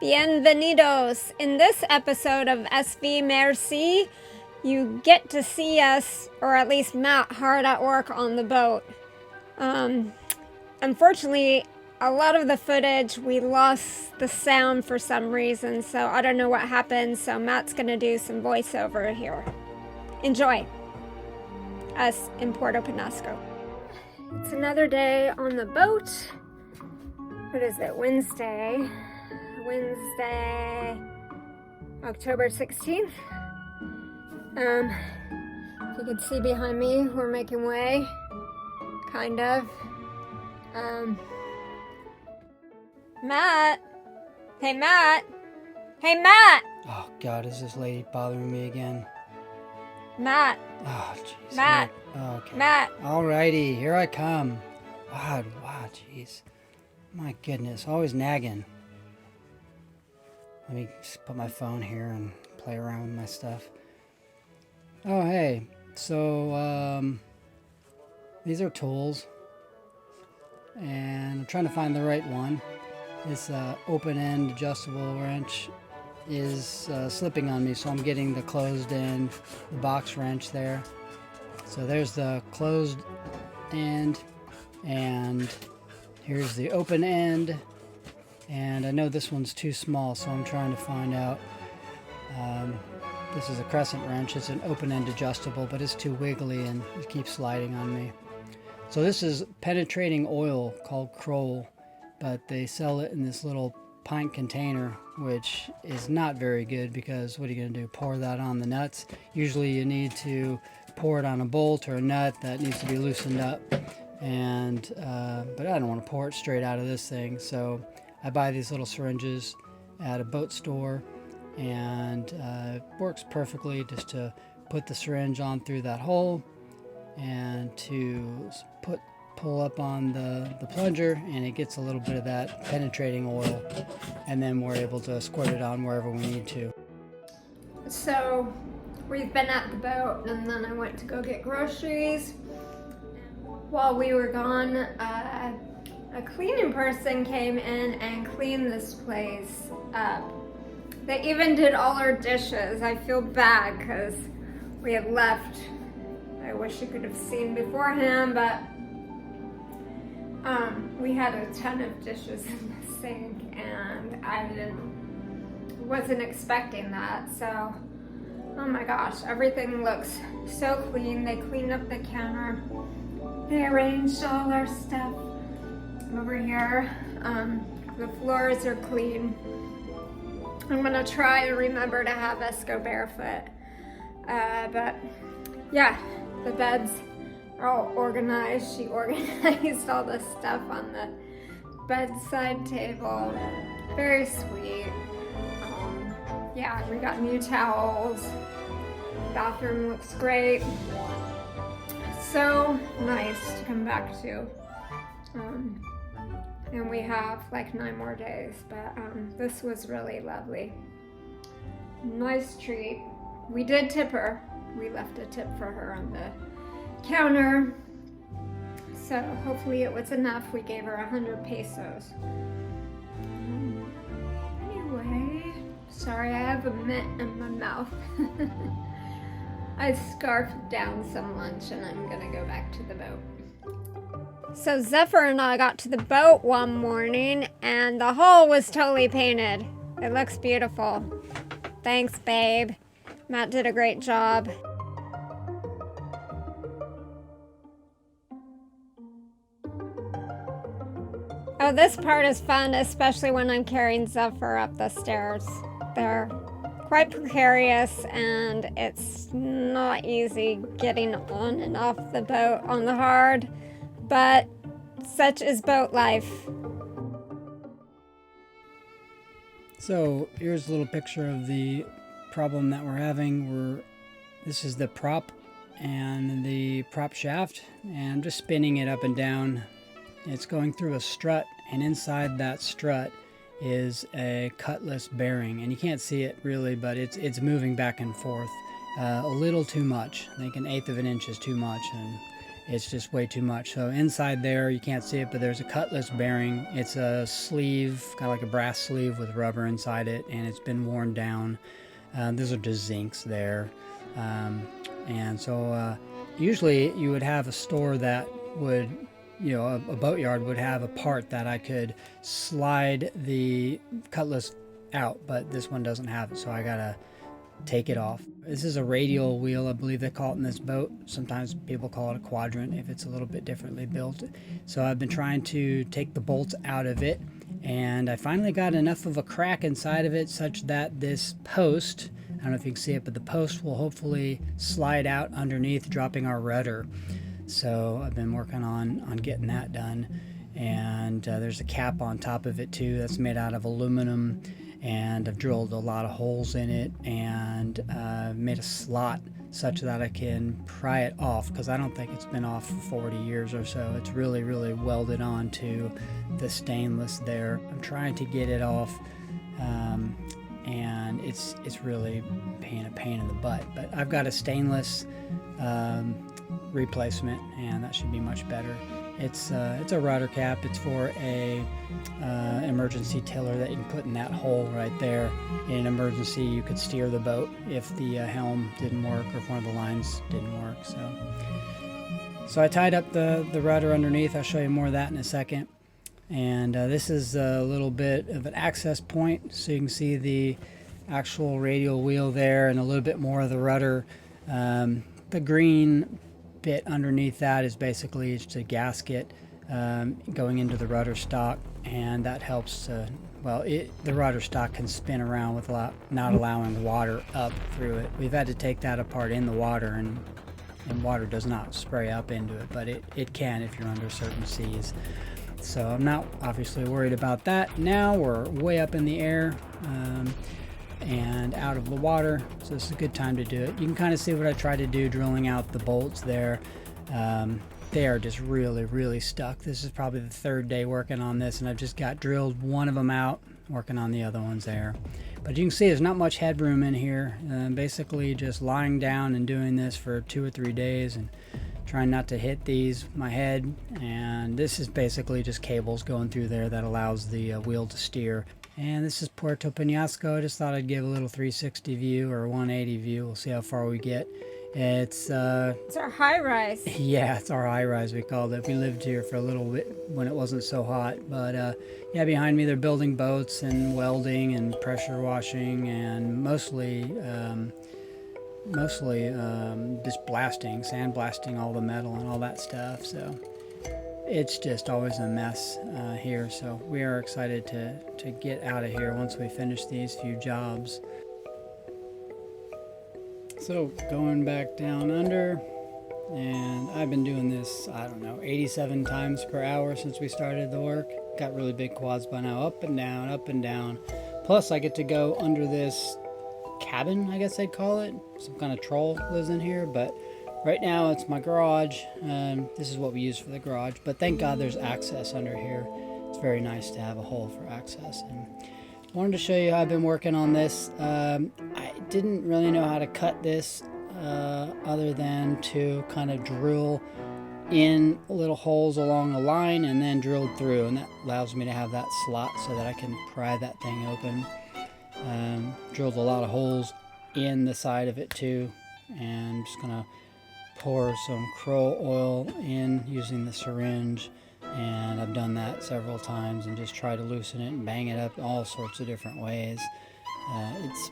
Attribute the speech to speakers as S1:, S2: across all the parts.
S1: Bienvenidos! In this episode of svMerSea, you get to see us, or at least Matt, hard at work on the boat. Unfortunately, a lot of the footage, we lost the sound for some reason, so I don't know what happened, so Matt's gonna do some voiceover here. Enjoy! Us in Puerto Penasco. It's another day on the boat. What is it? Wednesday, October 16th. If you can see behind me, we're making way, kind of. Matt! Hey, Matt! Hey, Matt!
S2: Oh, God, is this lady bothering me again?
S1: Matt!
S2: Oh, jeez.
S1: Matt!
S2: Oh, okay.
S1: Matt!
S2: Alrighty, here I come. God, wow, jeez. My goodness, always nagging. Let me just put my phone here and play around with my stuff. Oh, hey. So, these are tools. And I'm trying to find the right one. This open-end adjustable wrench is slipping on me, so I'm getting the closed end, the box wrench there. So there's the closed end, and here's the open end. And I know this one's too small, so I'm trying to find out. This is a crescent wrench. It's an open-end adjustable, but it's too wiggly and it keeps sliding on me. So this is penetrating oil called Kroll, but they sell it in this little pint container, which is not very good because what are you going to do? Pour that on the nuts? Usually you need to pour it on a bolt or a nut that needs to be loosened up. And but I don't want to pour it straight out of this thing, so I buy these little syringes at a boat store, and it works perfectly just to put the syringe on through that hole and to pull up on the plunger, and it gets a little bit of that penetrating oil, and then we're able to squirt it on wherever we need to.
S1: So we've been at the boat, and then I went to go get groceries. While we were gone, a cleaning person came in and cleaned this place up. They even did all our dishes. I feel bad because we had left. I wish you could have seen beforehand, but we had a ton of dishes in the sink, and I wasn't expecting that. So, oh my gosh, everything looks so clean. They cleaned up the counter. They arranged all our stuff over here. The floors are clean. I'm gonna try and remember to have us go barefoot. But yeah, the beds are all organized. She organized all the stuff on the bedside table. Very sweet. Yeah, we got new towels. Bathroom looks great. So nice to come back to. And we have like 9 more days, but this was really lovely. Nice treat. We did tip her. We left a tip for her on the counter. So hopefully it was enough. We gave her 100 pesos. Anyway, sorry, I have a mint in my mouth. I scarfed down some lunch and I'm gonna go back to the boat. So Zephyr and I got to the boat one morning and the hull was totally painted. It looks beautiful. Thanks, babe. Matt did a great job. Oh, this part is fun, especially when I'm carrying Zephyr up the stairs. They're quite precarious, and it's not easy getting on and off the boat on the hard, but such is boat life.
S2: So here's a little picture of the problem that we're having. This is the prop and the prop shaft, and I'm just spinning it up and down. It's going through a strut, and inside that strut is a cutless bearing, and you can't see it really, but it's moving back and forth a little too much. I think 1/8 of an inch is too much, and it's just way too much. So inside there, you can't see it, but there's a cutless bearing. It's a sleeve, kind of like a brass sleeve with rubber inside it, and it's been worn down. Those are just zincs there. And so usually you would have a store that would, you know, a boatyard would have a part that I could slide the cutless out, but this one doesn't have it, so I gotta take it off. This is a radial wheel, I believe they call it in this boat. Sometimes people call it a quadrant if it's a little bit differently built. So I've been trying to take the bolts out of it, and I finally got enough of a crack inside of it such that this post, I don't know if you can see it, but the post will hopefully slide out underneath, dropping our rudder. So I've been working on getting that done. And there's a cap on top of it too that's made out of aluminum, and I've drilled a lot of holes in it and made a slot such that I can pry it off, because I don't think it's been off for 40 years or so. It's really, really welded on to the stainless there. I'm trying to get it off, and it's really a pain in the butt, but I've got a stainless replacement, and that should be much better. It's a rudder cap. It's for a emergency tiller that you can put in that hole right there. In an emergency, you could steer the boat if the helm didn't work or if one of the lines didn't work. So I tied up the rudder underneath. I'll show you more of that in a second. And this is a little bit of an access point, so you can see the actual radial wheel there and a little bit more of the rudder. The green bit underneath that is basically just a gasket going into the rudder stock, and that helps to, well, the rudder stock can spin around with not allowing water up through it. We've had to take that apart in the water, and water does not spray up into it, but it can if you're under certain seas. So I'm not obviously worried about that. Now we're way up in the air and out of the water, so this is a good time to do it. You can kind of see what I tried to do drilling out the bolts there. They are just really, really stuck. This is probably the third day working on this, and I've just got drilled one of them out, working on the other ones there. But you can see there's not much headroom in here. Basically just lying down and doing this for 2 or 3 days and trying not to hit my head. And this is basically just cables going through there that allows the wheel to steer. And this is Puerto Penasco. I just thought I'd give a little 360 view or 180 view. We'll see how far we get. It's
S1: our high rise.
S2: Yeah, it's our high rise, we called it. We lived here for a little bit when it wasn't so hot. But yeah, behind me they're building boats and welding and pressure washing, and mostly just blasting, sandblasting all the metal and all that stuff. So it's just always a mess here. So we are excited to get out of here once we finish these few jobs. So going back down under, and I've been doing this, I don't know, 87 times per hour since we started the work. Got really big quads by now, up and down, up and down. Plus I get to go under this cabin, I guess they'd call it. Some kind of troll lives in here, but right now it's my garage. This is what we use for the garage, but thank God there's access under here. It's very nice to have a hole for access. And I wanted to show you how I've been working on this. I didn't really know how to cut this other than to kind of drill in little holes along the line and then drilled through, and that allows me to have that slot so that I can pry that thing open. Drilled a lot of holes in the side of it too, and just gonna pour some krill oil in using the syringe, and I've done that several times and just try to loosen it and bang it up all sorts of different ways. It's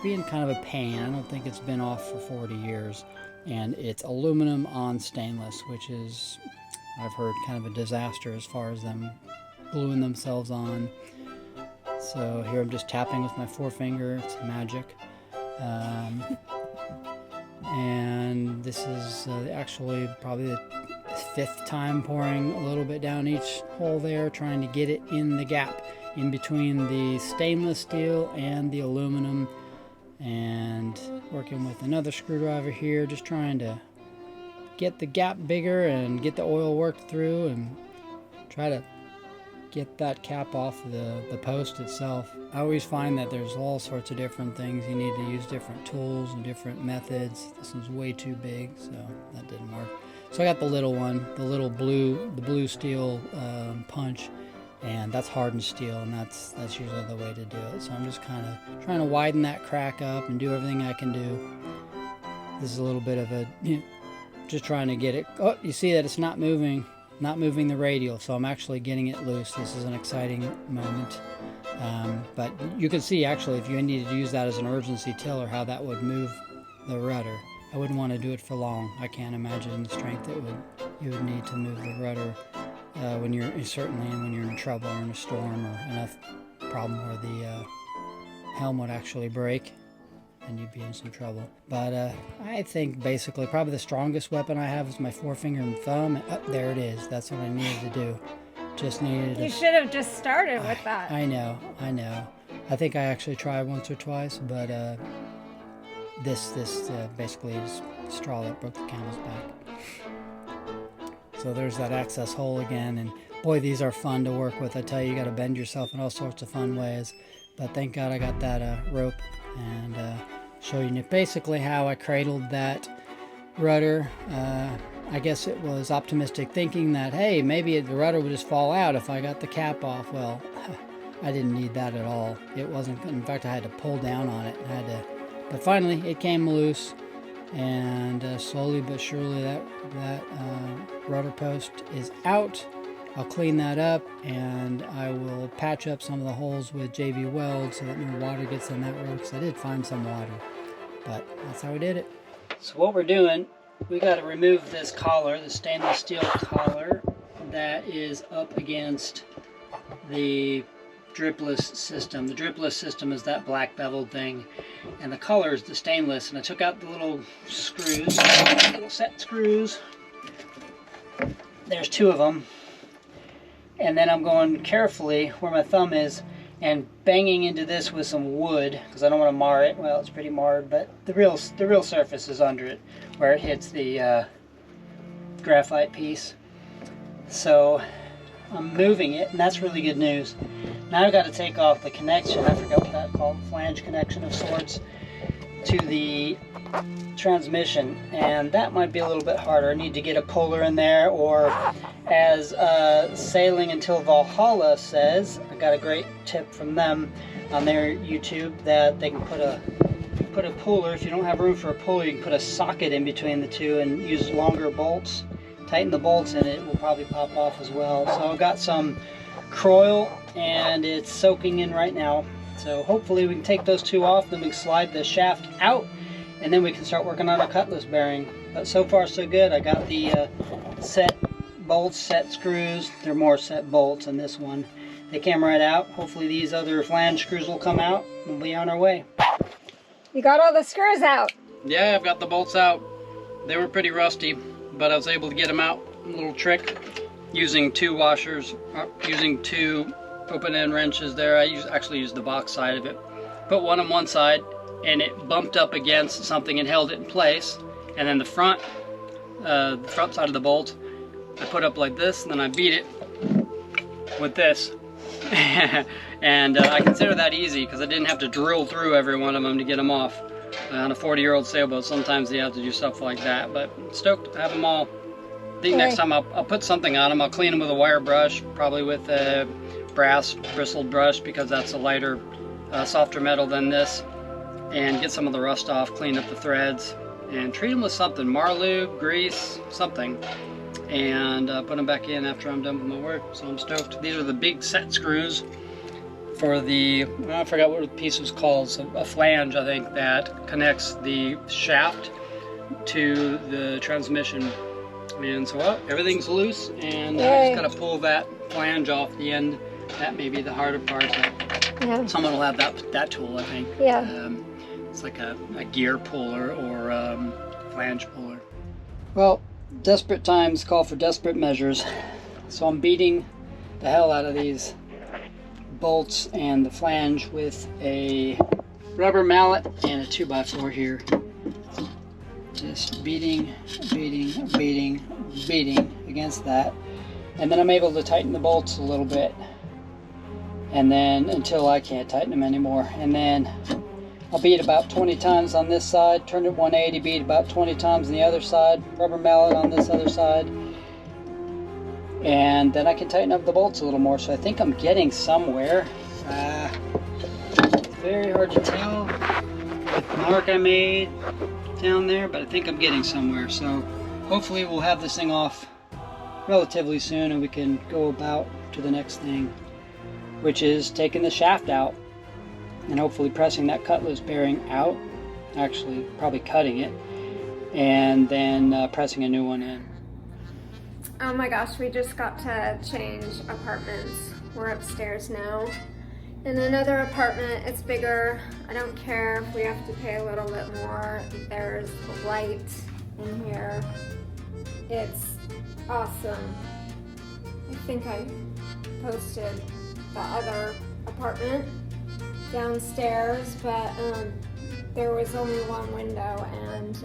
S2: being kind of a pain. I don't think it's been off for 40 years, and it's aluminum on stainless, which is, I've heard, kind of a disaster as far as them gluing themselves on. So here I'm just tapping with my forefinger. It's magic. And this is actually probably the 5th time pouring a little bit down each hole there, trying to get it in the gap in between the stainless steel and the aluminum, and working with another screwdriver here, just trying to get the gap bigger and get the oil worked through and try to get that cap off the post itself. I always find that there's all sorts of different things. You need to use different tools and different methods. This one's way too big, so that didn't work. So I got the little one, the blue steel punch, and that's hardened steel, and that's usually the way to do it. So I'm just kind of trying to widen that crack up and do everything I can do. This is a little bit of a, just trying to get it. Oh, you see that it's not moving the radial, so I'm actually getting it loose. This is an exciting moment. But you can see actually if you needed to use that as an urgency tiller, how that would move the rudder. I wouldn't want to do it for long. I can't imagine the strength you would need to move the rudder when you're in trouble or in a storm or enough problem where the helm would actually break and you'd be in some trouble. But I think basically probably the strongest weapon I have is my forefinger and thumb. There it is. That's what I needed to do. Just needed
S1: You should have just started with that.
S2: I know. I think I actually tried once or twice, but this basically is the straw that broke the camel's back. So there's that access hole again, and boy, these are fun to work with. I tell you, you got to bend yourself in all sorts of fun ways. But thank God I got that rope, and showing you basically how I cradled that rudder. I guess it was optimistic thinking that, hey, maybe the rudder would just fall out if I got the cap off. Well, I didn't need that at all. It wasn't. In fact, I had to pull down on it. But finally, it came loose, and slowly but surely that rudder post is out. I'll clean that up, and I will patch up some of the holes with JV weld so that no water gets in that rudder, because I did find some water, but that's how we did it. So what we're doing, we got to remove this collar, the stainless steel collar that is up against the dripless system. The dripless system is that black beveled thing, and the color is the stainless. And I took out the little screws, little set screws. There's 2 of them. And then I'm going carefully where my thumb is and banging into this with some wood, because I don't want to mar it. Well, it's pretty marred, but the real surface is under it where it hits the graphite piece. So I'm moving it, and that's really good news. Now I've got to take off the connection, I forgot what that's called, flange connection of sorts, to the transmission, and that might be a little bit harder. I need to get a puller in there, or as Sailing Until Valhalla says, I got a great tip from them on their YouTube, that they can put a puller. If you don't have room for a puller, you can put a socket in between the two and use longer bolts. Tighten the bolts and it will probably pop off as well. So I've got some Croil and it's soaking in right now. So hopefully we can take those 2 off, then we can slide the shaft out, and then we can start working on a cutless bearing. But so far so good. I got the set bolts, set screws. They're more set bolts in this one. They came right out. Hopefully these other flange screws will come out and we'll be on our way.
S1: You got all the screws out?
S2: Yeah, I've got the bolts out. They were pretty rusty, but I was able to get them out. A little trick, using 2 washers, using 2 open-end wrenches there. I actually used the box side of it. Put one on one side, and it bumped up against something and held it in place. And then the front side of the bolt, I put up like this, and then I beat it with this. And I consider that easy because I didn't have to drill through every one of them to get them off. On a 40-year-old sailboat, sometimes you have to do stuff like that, but stoked to have them all. I think next time I'll put something on them. I'll clean them with a wire brush, probably with a brass bristled brush, because that's a lighter, softer metal than this, and get some of the rust off, clean up the threads, and treat them with something, marlue, grease, something, and put them back in after I'm done with my work. So I'm stoked. These are the big set screws for the, I forgot what the piece was called, so a flange, I think, that connects the shaft to the transmission. And so everything's loose, and I just gotta pull that flange off the end. That may be the harder part.
S1: Yeah.
S2: Someone will have that tool, I think.
S1: Yeah.
S2: It's like a gear puller or flange puller. Well, desperate times call for desperate measures. So I'm beating the hell out of these bolts and the flange with a rubber mallet and a 2x4 here. Just beating against that. And then I'm able to tighten the bolts a little bit. And then until I can't tighten them anymore. And then I'll beat about 20 times on this side, turn it 180, beat about 20 times on the other side, rubber mallet on this other side, and then I can tighten up the bolts a little more. So I think I'm getting somewhere. It's very hard to tell with the mark I made down there, but I think I'm getting somewhere. So hopefully we'll have this thing off relatively soon and we can go about to the next thing, which is taking the shaft out and hopefully pressing that cutless bearing out, actually probably cutting it, and then pressing a new one in.
S1: Oh my gosh, we just got to change apartments. We're upstairs now in another apartment. It's bigger. I don't care if we have to pay a little bit more. There's light in here. It's awesome. I think I posted the other apartment downstairs, but there was only one window, and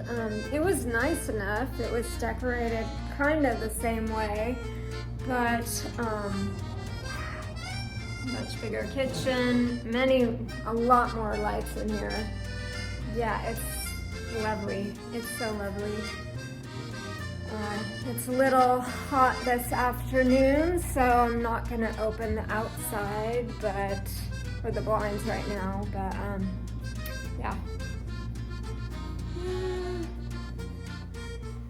S1: it was nice enough. It was decorated kind of the same way, but much bigger kitchen, a lot more lights in here. Yeah, it's lovely. It's so lovely. It's a little hot this afternoon, so I'm not gonna open the outside, or the blinds right now, but yeah.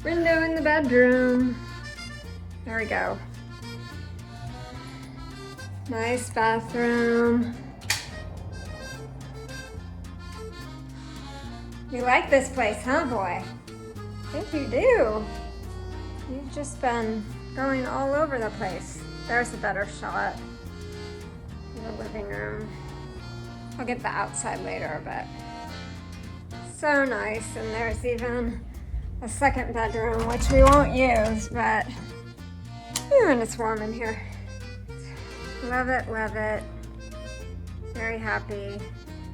S1: Window in the bedroom. There we go. Nice bathroom. You like this place, huh, boy? I think you do. You've just been going all over the place. There's a better shot of the living room. I'll get the outside later, but so nice. And there's even a second bedroom, which we won't use, but and it's warm in here. Love it, love it. Very happy.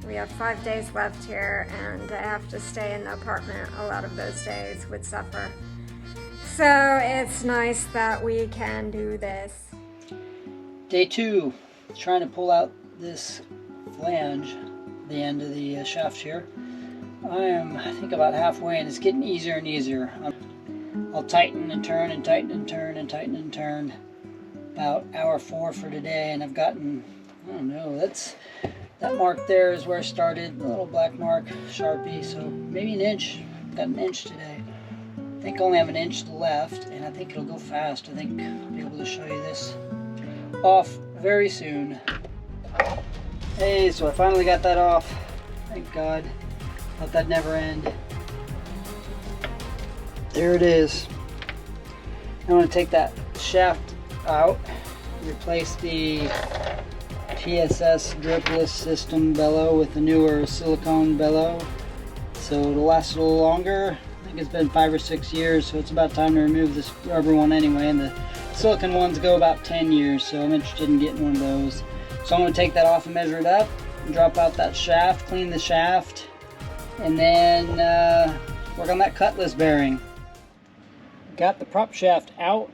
S1: We have 5 days left here, and I have to stay in the apartment a lot of those days with Zephyr. So it's nice that we can do this.
S2: Day 2, trying to pull out this flange, the end of the shaft here. I think about halfway, and it's getting easier and easier. I'll tighten and turn and tighten and turn and tighten and turn. About hour 4 for today, and I've gotten, I don't know, that mark there is where I started, a little black mark, Sharpie, so maybe an inch. Got an inch today. I think I only have an inch left, and I think it'll go fast. I think I'll be able to show you this off very soon. Hey, so I finally got that off. Thank God. Thought that'd never end. There it is. I want to take that shaft out, replace the TSS dripless system bellow with a newer silicone bellow, so it'll last a little longer. I think it's been 5 or 6 years, so it's about time to remove this rubber one anyway, and the silicone ones go about 10 years, so I'm interested in getting one of those. So I'm going to take that off and measure it up, and drop out that shaft, clean the shaft, and then work on that cutless bearing. Got the prop shaft out,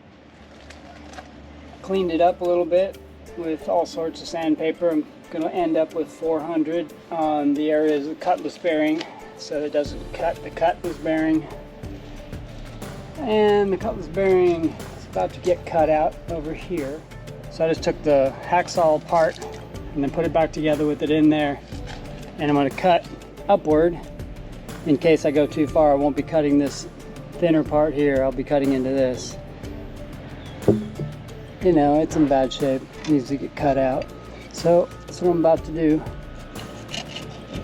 S2: cleaned it up a little bit with all sorts of sandpaper. I'm going to end up with 400 on the areas of the cutless bearing so it doesn't cut the cutless bearing. And the cutless bearing is about to get cut out over here. So I just took the hacksaw apart and then put it back together with it in there. And I'm going to cut upward. In case I go too far, I won't be cutting this thinner part here. I'll be cutting into this. You know, it's in bad shape. It needs to get cut out. So that's what I'm about to do.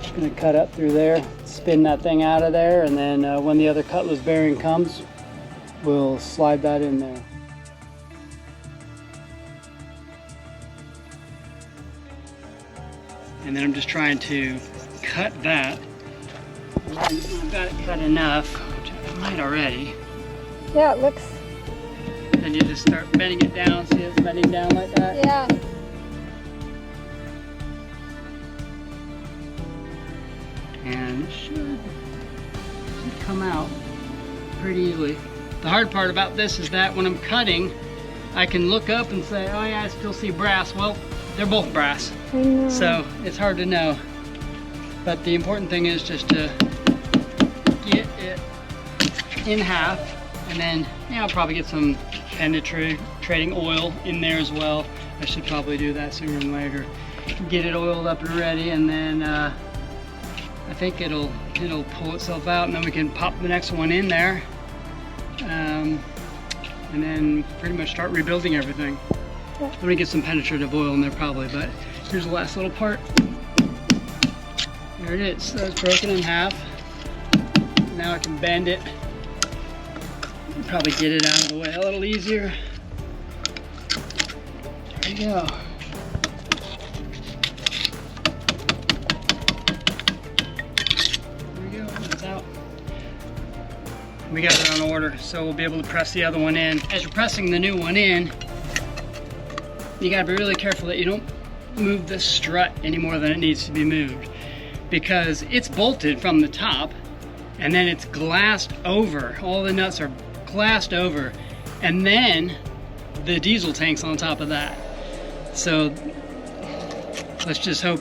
S2: I'm going to cut up through there, spin that thing out of there, and then when the other cutless bearing comes, we'll slide that in there. And then I'm just trying to cut that. I've got it cut enough, which I might already.
S1: Yeah, it looks.
S2: And you just start bending it down. See it's bending down like that?
S1: Yeah.
S2: And it should come out pretty easily. The hard part about this is that when I'm cutting, I can look up and say, oh yeah, I still see brass. Well, they're both brass.
S1: I know.
S2: So it's hard to know. But the important thing is just to get it in half, and then I'll probably get some penetrating oil in there as well. I should probably do that sooner than later. Get it oiled up and ready, and then I think it'll pull itself out, and then we can pop the next one in there, and then pretty much start rebuilding everything. I'm gonna get some penetrative oil in there probably, but here's the last little part. There it is. So it's broken in half. Now I can bend it. Probably get it out of the way a little easier. There you go. There we go. It's out. We got it on order, so we'll be able to press the other one in. As you're pressing the new one in, you gotta be really careful that you don't move the strut any more than it needs to be moved, because it's bolted from the top and then it's glassed over. All the nuts are glassed over, and then the diesel tank's on top of that. So let's just hope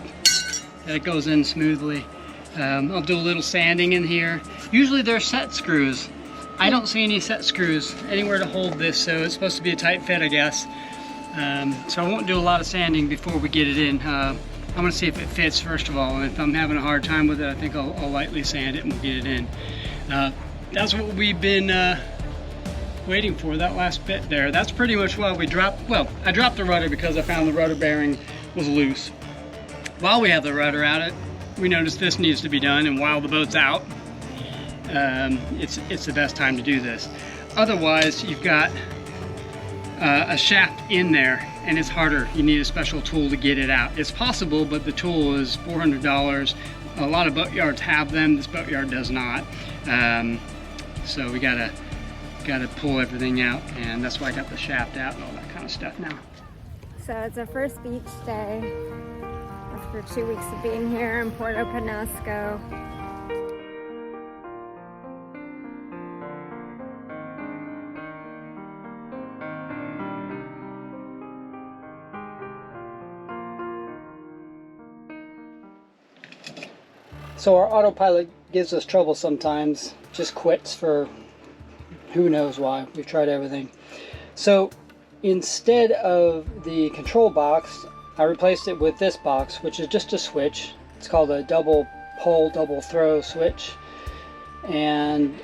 S2: that it goes in smoothly. I'll do a little sanding in here. Usually they're set screws. I don't see any set screws anywhere to hold this, so it's supposed to be a tight fit, I guess. So I won't do a lot of sanding before we get it in. I'm gonna see if it fits first of all, and if I'm having a hard time with it, I think I'll lightly sand it and we'll get it in. That's what we've been waiting for, that last bit there. That's pretty much why we dropped, well, I dropped the rudder because I found the rudder bearing was loose. While we have the rudder out, we noticed this needs to be done, and while the boat's out, it's the best time to do this. Otherwise, you've got a shaft in there, and it's harder. You need a special tool to get it out. It's possible, but the tool is $400. A lot of boatyards have them. This boatyard does not. So we gotta pull everything out, and that's why I got the shaft out and all that kind of stuff now.
S1: So it's our first beach day after 2 weeks of being here in Puerto Penasco.
S2: So our autopilot gives us trouble sometimes, just quits for who knows why. We've tried everything. So instead of the control box, I replaced it with this box, which is just a switch. It's called a double pole, double throw switch. And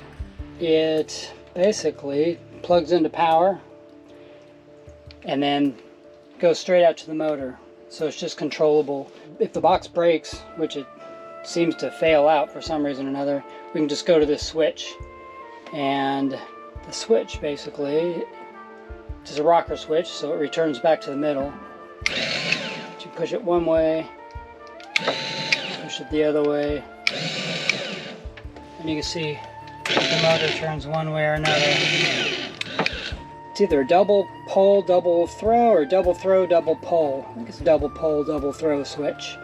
S2: it basically plugs into power and then goes straight out to the motor. So it's just controllable. If the box breaks, which it seems to fail out for some reason or another, we can just go to this switch, and the switch basically is a rocker switch, so it returns back to the middle. You push it one way, push it the other way, and you can see the motor turns one way or another. It's either a double pole, double throw, or double throw, double pole. I think it's a double pole, double throw switch.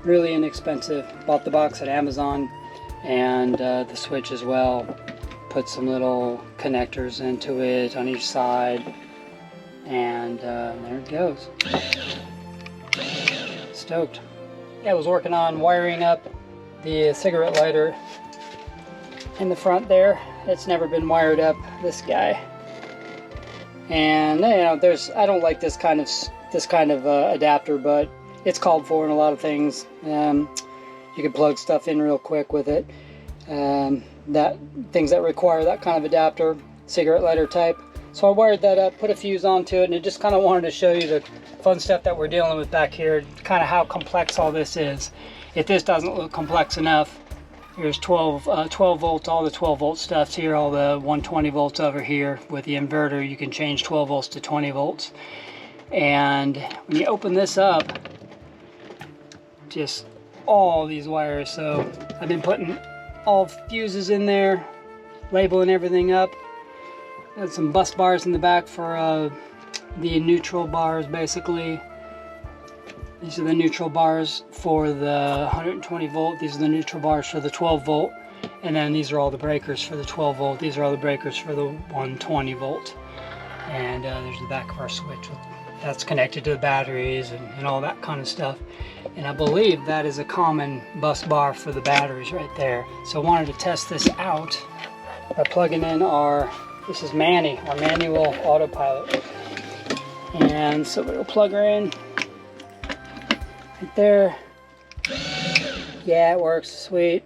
S2: Really inexpensive. Bought the box at Amazon, and the switch as well. Put some little connectors into it on each side, and there it goes. Stoked. Yeah, I was working on wiring up the cigarette lighter in the front there. It's never been wired up, this guy. And you know, I don't like this kind of adapter, but it's called for in a lot of things. You can plug stuff in real quick with it. Things that require that kind of adapter, cigarette lighter type. So I wired that up, put a fuse onto it, and it just kind of wanted to show you the fun stuff that we're dealing with back here, kind of how complex all this is. If this doesn't look complex enough, here's 12 volts, all the 12 volt stuff's here, all the 120 volts over here. With the inverter, you can change 12 volts to 20 volts. And when you open this up, just all these wires. So I've been putting all fuses in there, labeling everything up. Got some bus bars in the back for the neutral bars, basically. These are the neutral bars for the 120 volt. These are the neutral bars for the 12 volt. And then these are all the breakers for the 12 volt. These are all the breakers for the 120 volt. And there's the back of our switch with that's connected to the batteries and all that kind of stuff. And I believe that is a common bus bar for the batteries right there. So I wanted to test this out by plugging in this is Manny, our manual autopilot. And so we'll plug her in right there. Yeah, it works, sweet.